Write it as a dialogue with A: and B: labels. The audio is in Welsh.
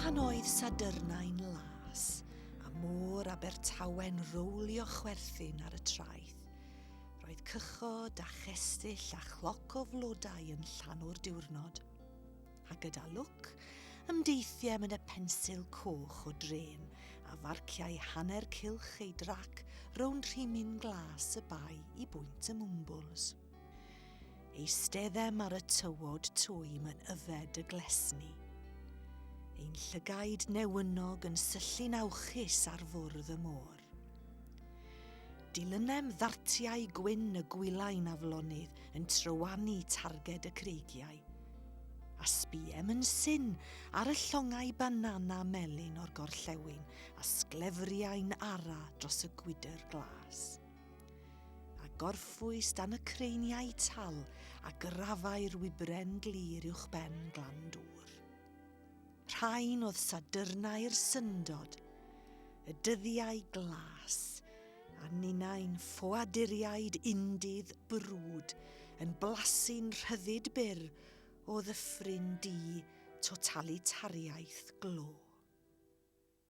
A: Pan oedd sadyrnau'n las, a môr Abertawe'n rowlio chwerthin ar y traeth, roedd cychod a chestyll a chloc o flodau yn llanw'r diwrnod. A gyda lwc, ymdeithiem yn y pensil coch o dren a farciau hanner cilch ei drac rownd rhimyn glas y bai i bwynt y mwmbwls. Eisteddem ar y tywod twym yn yfed y glesni. Ein llygaid newynog yn syllu'n awchus ar fwrdd y môr. Dilynem ddartiau gwyn y gwylain aflonydd yn trywanu targed y creigiau. A sbiem yn syn ar y llongau banana melyn o'r gorllewin a sglefriau'n ara dros y gwydr glas. A gorffwys dan y creiniau tal a grafau'r wybren glir uwch ben glan dŵr. Rhain oedd sadyrnau'r syndod, y dyddiau glas, a ninau'n ffoaduriaid undydd brwd yn blasu'n rhyddid byr o ddyffryn di totalitariaeth glo.